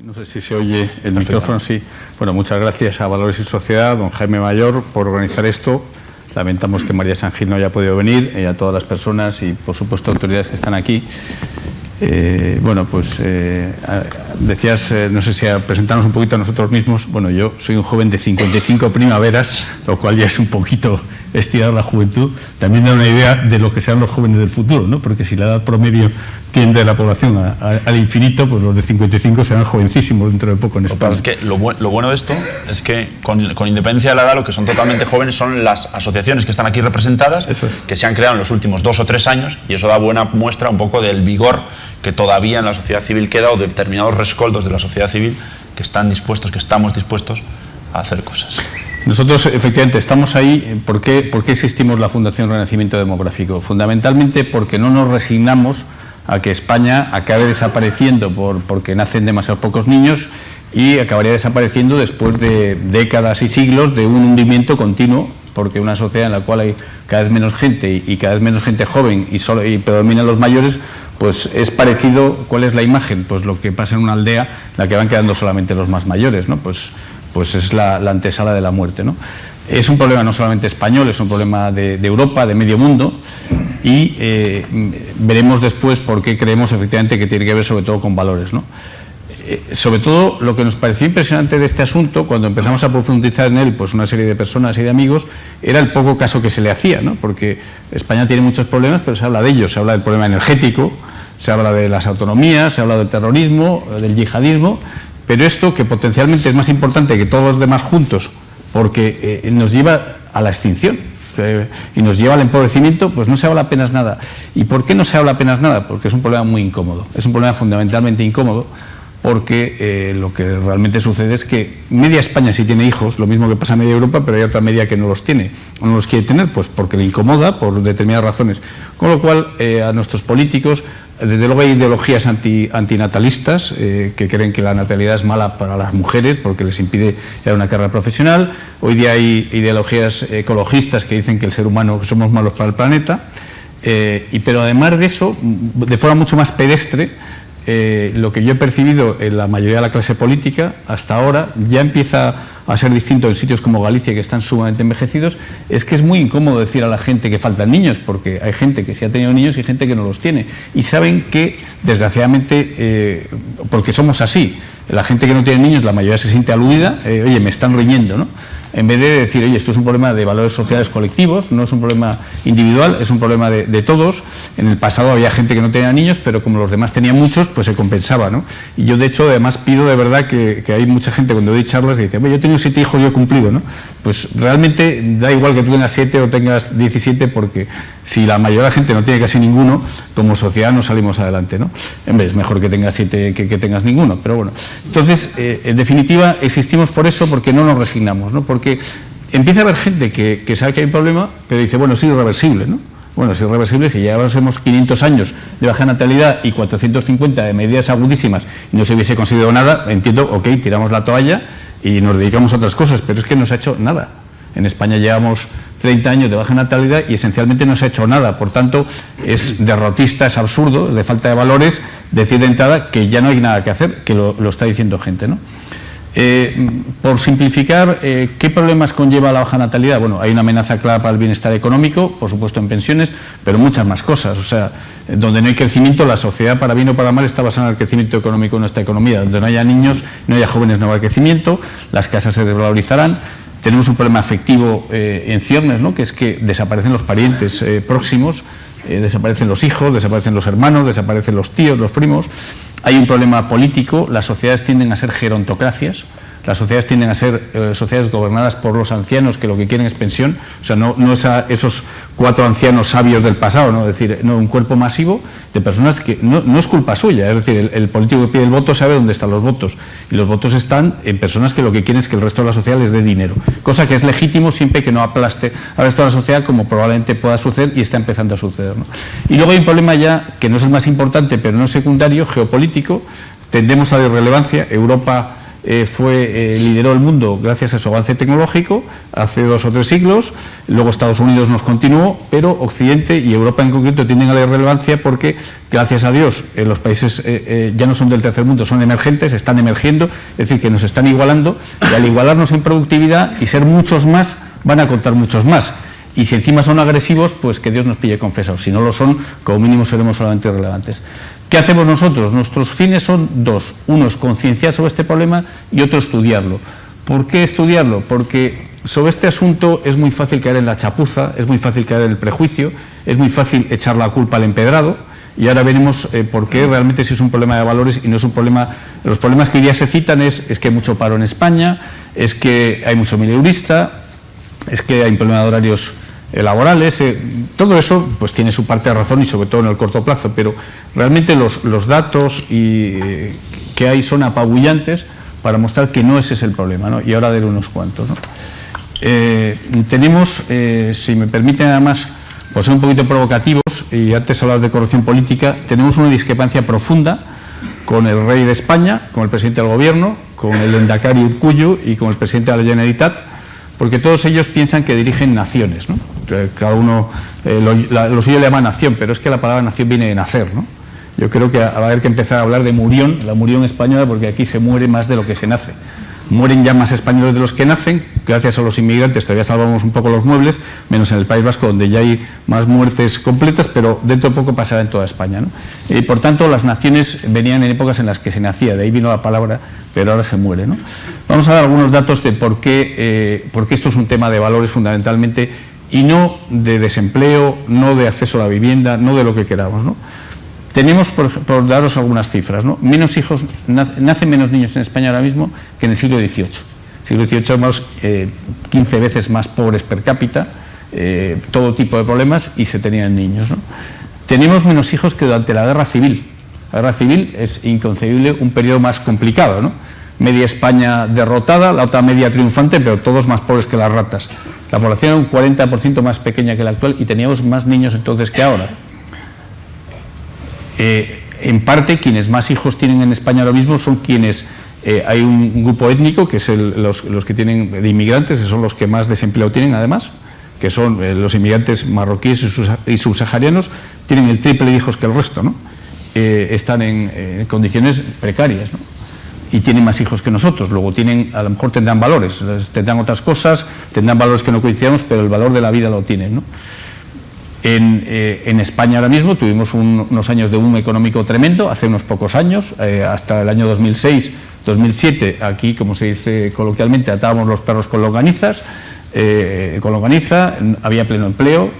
No sé si se oye el micrófono, sí. Bueno, muchas gracias a Valores y Sociedad, don Jaime Mayor, por organizar esto. Lamentamos que María San Gil no haya podido venir, y a todas las personas y, por supuesto, autoridades que están aquí. Decías, no sé si a presentarnos un poquito a nosotros mismos. Bueno, yo soy un joven de 55 primaveras, lo cual ya es un poquito estirar la juventud. También da una idea de lo que serán los jóvenes del futuro, ¿no? Porque si la edad promedio tiende la población al infinito, pues los de 55 serán jovencísimos dentro de poco en España. Es que lo bueno de esto es que, con independencia de la edad, lo que son totalmente jóvenes son las asociaciones que están aquí representadas, que se han creado en los últimos 2 o 3 años, y eso da buena muestra un poco del vigor que todavía en la sociedad civil queda, o de determinados rescoldos de la sociedad civil que estamos dispuestos a hacer cosas. Nosotros, efectivamente, estamos ahí. ¿Por qué existimos la Fundación Renacimiento Demográfico? Fundamentalmente porque no nos resignamos a que España acabe desapareciendo porque nacen demasiados pocos niños, y acabaría desapareciendo después de décadas y siglos de un hundimiento continuo, porque una sociedad en la cual hay cada vez menos gente y cada vez menos gente joven y predominan los mayores, pues es parecido. ¿Cuál es la imagen? Pues lo que pasa en una aldea, la que van quedando solamente los más mayores, ¿no? Pues es la antesala de la muerte, ¿no? Es un problema no solamente español, es un problema de Europa, de medio mundo, y veremos después por qué creemos efectivamente que tiene que ver sobre todo con valores, ¿no? Sobre todo, lo que nos pareció impresionante de este asunto, cuando empezamos a profundizar en él, pues una serie de personas y de amigos, era el poco caso que se le hacía, ¿no? Porque España tiene muchos problemas, pero se habla de ellos, se habla del problema energético, se habla de las autonomías, se habla del terrorismo, del yihadismo, pero esto, que potencialmente es más importante que todos los demás juntos, porque nos lleva a la extinción y nos lleva al empobrecimiento, pues no se habla apenas nada. ¿Y por qué no se habla apenas nada? Porque es un problema muy incómodo, es un problema fundamentalmente incómodo, porque lo que realmente sucede es que media España sí tiene hijos, lo mismo que pasa en media Europa, pero hay otra media que no los tiene, o no los quiere tener, pues porque le incomoda por determinadas razones. Con lo cual, a nuestros políticos, desde luego hay ideologías antinatalistas que creen que la natalidad es mala para las mujeres porque les impide ir a una carrera profesional. Hoy día hay ideologías ecologistas que dicen que el ser humano somos malos para el planeta, pero además de eso, de forma mucho más pedestre, lo que yo he percibido en la mayoría de la clase política hasta ahora ya empieza a ser distinto en sitios como Galicia, que están sumamente envejecidos. Es que es muy incómodo decir a la gente que faltan niños, porque hay gente que sí ha tenido niños y gente que no los tiene, y saben que, desgraciadamente, porque somos así, la gente que no tiene niños, la mayoría se siente aludida, oye, me están riñendo, ¿no? En vez de decir, oye, esto es un problema de valores sociales colectivos, no es un problema individual, es un problema de todos. En el pasado había gente que no tenía niños, pero como los demás tenían muchos, pues se compensaba, ¿no? Y yo, de hecho, además pido de verdad que hay mucha gente, cuando doy charlas, que dice, yo tengo 7 hijos, yo he cumplido, ¿no? Pues realmente da igual que tú tengas 7 o tengas 17, porque si la mayoría de la gente no tiene casi ninguno, como sociedad no salimos adelante, ¿no? Es mejor que tengas 7 que tengas ninguno, pero bueno. Entonces, en definitiva, existimos por eso, porque no nos resignamos, ¿no? Porque empieza a haber gente que sabe que hay un problema, pero dice, bueno, es irreversible, ¿no? Bueno, es irreversible si ya hemos 500 años de baja natalidad y 450 de medidas agudísimas y no se hubiese conseguido nada, entiendo, ok, tiramos la toalla y nos dedicamos a otras cosas, pero es que no se ha hecho nada. En España llevamos 30 años de baja natalidad y esencialmente no se ha hecho nada. Por tanto, es derrotista, es absurdo, es de falta de valores decir de entrada que ya no hay nada que hacer, que lo está diciendo gente, ¿no? Por simplificar, ¿qué problemas conlleva la baja natalidad? Bueno, hay una amenaza clara para el bienestar económico, por supuesto en pensiones, pero muchas más cosas. O sea, donde no hay crecimiento, la sociedad, para bien o para mal, está basada en el crecimiento económico de nuestra economía. Donde no haya niños, no haya jóvenes, no habrá crecimiento, las casas se desvalorizarán. Tenemos un problema afectivo en ciernes, ¿no? Que es que desaparecen los parientes próximos, desaparecen los hijos, desaparecen los hermanos, desaparecen los tíos, los primos. Hay un problema político, las sociedades tienden a ser gerontocracias, las sociedades tienden a ser sociedades gobernadas por los ancianos que lo que quieren es pensión, o sea, no es a esos 4 ancianos sabios del pasado, ¿no? Es decir, no, un cuerpo masivo de personas que no es culpa suya, es decir, el político que pide el voto sabe dónde están los votos, y los votos están en personas que lo que quieren es que el resto de la sociedad les dé dinero, cosa que es legítimo siempre que no aplaste al resto de la sociedad, como probablemente pueda suceder y está empezando a suceder, ¿no? Y luego hay un problema ya, que no es el más importante, pero no es secundario, geopolítico. Tendemos a la irrelevancia. Europa lideró el mundo gracias a su avance tecnológico hace 2 o 3 siglos, luego Estados Unidos nos continuó, pero Occidente y Europa en concreto tienden a la irrelevancia porque, gracias a Dios, los países ya no son del tercer mundo, son emergentes, están emergiendo, es decir, que nos están igualando, y al igualarnos en productividad y ser muchos más, van a contar muchos más. Y si encima son agresivos, pues que Dios nos pille confesados. Si no lo son, como mínimo seremos solamente irrelevantes. ¿Qué hacemos nosotros? Nuestros fines son 2. Uno es concienciar sobre este problema y otro estudiarlo. ¿Por qué estudiarlo? Porque sobre este asunto es muy fácil caer en la chapuza, es muy fácil caer en el prejuicio, es muy fácil echar la culpa al empedrado. Y ahora veremos por qué realmente sí es un problema de valores y no es un problema. Los problemas que hoy día se citan es que hay mucho paro en España, es que hay mucho mileurista, es que hay un problema de horarios laborales, todo eso pues tiene su parte de razón y sobre todo en el corto plazo, pero realmente los datos que hay son apabullantes para mostrar que no ese es el problema, ¿no? Y ahora de unos cuantos, ¿no? Tenemos, si me permiten nada más, por ser un poquito provocativos, y antes hablar de corrupción política, tenemos una discrepancia profunda con el rey de España, con el presidente del gobierno, con el Lehendakari Urkullu y con el presidente de la Generalitat, porque todos ellos piensan que dirigen naciones, ¿no? Cada uno, lo suyo le llama nación, pero es que la palabra nación viene de nacer, ¿no? Yo creo que va a haber que empezar a hablar de murión, la murión española, porque aquí se muere más de lo que se nace. Mueren ya más españoles de los que nacen, gracias a los inmigrantes todavía salvamos un poco los muebles, menos en el País Vasco, donde ya hay más muertes completas, pero dentro de poco pasará en toda España, ¿no? Y por tanto, las naciones venían en épocas en las que se nacía, de ahí vino la palabra, pero ahora se muere, ¿no? Vamos a dar algunos datos de por qué esto es un tema de valores fundamentalmente, y no de desempleo, no de acceso a la vivienda, no de lo que queramos, ¿no? Tenemos, por daros algunas cifras, ¿no? Menos hijos, nacen menos niños en España ahora mismo que en el siglo XVIII. En el siglo XVIII somos 15 veces más pobres per cápita, todo tipo de problemas, y se tenían niños, ¿no? Tenemos menos hijos que durante la Guerra Civil. La Guerra Civil es inconcebible, un periodo más complicado, ¿no? Media España derrotada, la otra media triunfante, pero todos más pobres que las ratas. La población era un 40% más pequeña que la actual y teníamos más niños entonces que ahora. En parte, quienes más hijos tienen en España ahora mismo son quienes, hay un grupo étnico, que es los que tienen de inmigrantes, que son los que más desempleo tienen además, que son los inmigrantes marroquíes y subsaharianos, tienen el triple de hijos que el resto, ¿no? Están en condiciones precarias, ¿no? Y tienen más hijos que nosotros, luego a lo mejor tendrán valores, tendrán otras cosas, tendrán valores que no coincidamos, pero el valor de la vida lo tienen, ¿no? En España ahora mismo tuvimos unos años de boom económico tremendo, hace unos pocos años, hasta el año 2006, 2007, aquí, como se dice coloquialmente, atábamos los perros con longanizas, había pleno empleo,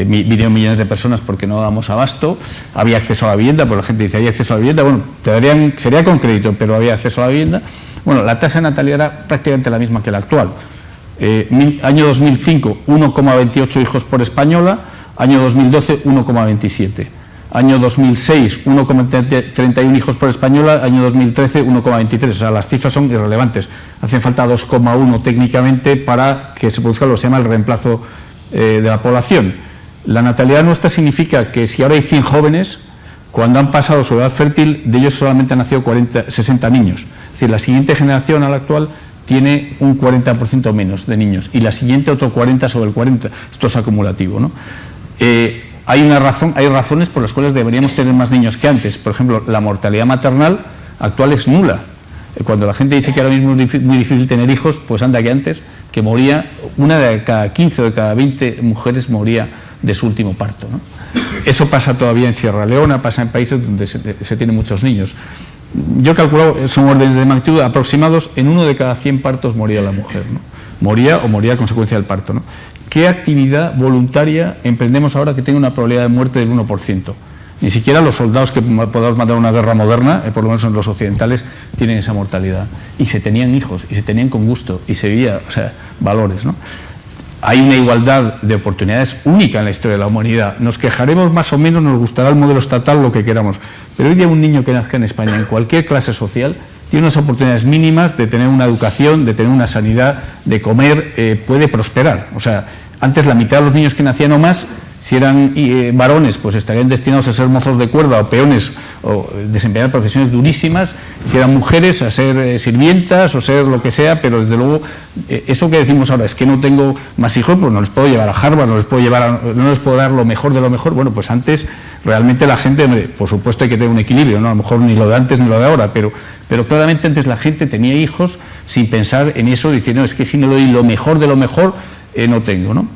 vinieron millones de personas porque no dábamos abasto, había acceso a la vivienda, porque la gente dice, ¿hay acceso a la vivienda? Bueno, sería con crédito, pero había acceso a la vivienda. Bueno, la tasa de natalidad era prácticamente la misma que la actual. Año 2005, 1,28 hijos por española, año 2012, 1,27. Año 2006, 1,31 hijos por española, año 2013, 1,23. O sea, las cifras son irrelevantes. Hacen falta 2,1 técnicamente para que se produzca lo que se llama el reemplazo de la población. La natalidad nuestra significa que si ahora hay 100 jóvenes, cuando han pasado su edad fértil, de ellos solamente han nacido 60 niños. Es decir, la siguiente generación a la actual tiene un 40% menos de niños y la siguiente otro 40 sobre el 40. Esto es acumulativo, ¿no? Hay razones por las cuales deberíamos tener más niños que antes. Por ejemplo, la mortalidad maternal actual es nula. Cuando la gente dice que ahora mismo es muy difícil tener hijos, pues anda que antes, que moría, una de cada 15 o de cada 20 mujeres moría de su último parto, ¿no? Eso pasa todavía en Sierra Leona, pasa en países donde se tienen muchos niños. Yo he calculado, son órdenes de magnitud aproximados, en 1 de cada 100 partos moría la mujer, ¿no? Moría a consecuencia del parto, ¿no? ¿Qué actividad voluntaria emprendemos ahora que tenga una probabilidad de muerte del 1%? Ni siquiera los soldados que podamos mandar a una guerra moderna, por lo menos en los occidentales, tienen esa mortalidad. Y se tenían hijos, y se tenían con gusto, y se veía, o sea, valores, ¿no? Hay una igualdad de oportunidades única en la historia de la humanidad. Nos quejaremos más o menos, nos gustará el modelo estatal, lo que queramos. Pero hoy día un niño que nazca en España, en cualquier clase social, tiene unas oportunidades mínimas de tener una educación, de tener una sanidad, de comer, puede prosperar. O sea, antes la mitad de los niños que nacían o más Si eran varones, pues estarían destinados a ser mozos de cuerda o peones o desempeñar profesiones durísimas. Si eran mujeres, a ser sirvientas o ser lo que sea, pero desde luego eso que decimos ahora, es que no tengo más hijos, pues no les puedo llevar a Harvard, no les puedo dar lo mejor de lo mejor. Bueno, pues antes realmente la gente, hombre, por supuesto hay que tener un equilibrio, ¿no? A lo mejor ni lo de antes ni lo de ahora, pero claramente antes la gente tenía hijos sin pensar en eso, diciendo, no, es que si no le doy lo mejor de lo mejor, no tengo, ¿no?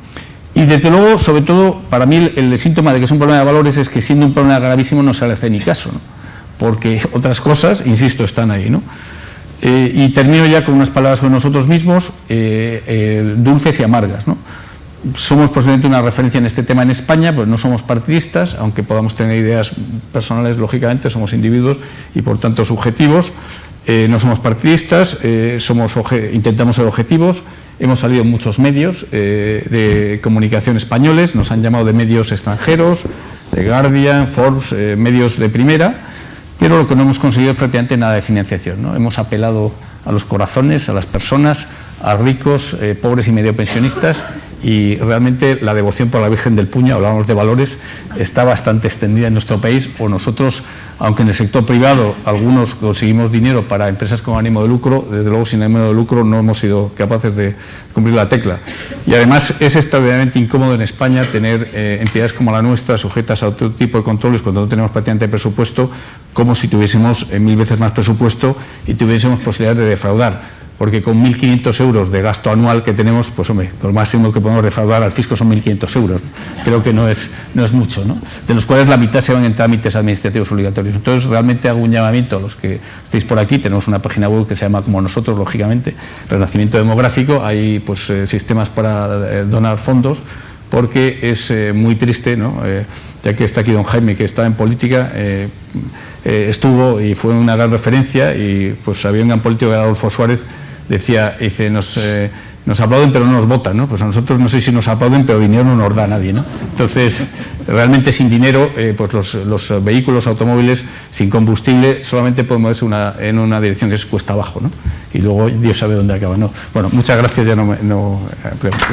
Y desde luego, sobre todo, para mí el síntoma de que es un problema de valores es que siendo un problema gravísimo no se le hace ni caso, ¿no? Porque otras cosas, insisto, están ahí, ¿no? Y termino ya con unas palabras sobre nosotros mismos, dulces y amargas, ¿no? Somos posiblemente una referencia en este tema en España, pues no somos partidistas, aunque podamos tener ideas personales, lógicamente, somos individuos y por tanto subjetivos. No somos partidistas, intentamos ser objetivos. Hemos salido en muchos medios de comunicación españoles, nos han llamado de medios extranjeros, de Guardian, Forbes, medios de primera, pero lo que no hemos conseguido es prácticamente nada de financiación, ¿no? Hemos apelado a los corazones, a las personas, a ricos, pobres y medio pensionistas, y realmente la devoción por la Virgen del Puño, hablábamos de valores, está bastante extendida en nuestro país. O nosotros, aunque en el sector privado algunos conseguimos dinero para empresas con ánimo de lucro, desde luego sin ánimo de lucro no hemos sido capaces de cumplir la tecla. Y además es extraordinariamente incómodo en España tener entidades como la nuestra sujetas a otro tipo de controles cuando no tenemos prácticamente presupuesto, como si tuviésemos 1000 veces más presupuesto y tuviésemos posibilidades de defraudar. Porque con 1.500 euros de gasto anual que tenemos, pues hombre, con el máximo que podemos defraudar al fisco son 1.500 euros. Creo que no es mucho, ¿no? De los cuales la mitad se van en trámites administrativos obligatorios. Entonces, realmente hago un llamamiento a los que estéis por aquí. Tenemos una página web que se llama, como nosotros, lógicamente, Renacimiento Demográfico. Hay pues sistemas para donar fondos, porque es muy triste, ¿no? Ya que está aquí don Jaime, que está en política, estuvo y fue una gran referencia, y pues había un gran político, Adolfo Suárez, dice, nos aplauden pero no nos votan, ¿no? Pues a nosotros no sé si nos aplauden, pero dinero no nos da nadie, ¿no? Entonces, realmente sin dinero, pues los vehículos automóviles sin combustible solamente pueden moverse en una dirección que es cuesta abajo, ¿no? Y luego Dios sabe dónde acaba, ¿no? Bueno, muchas gracias, ya no pregunto.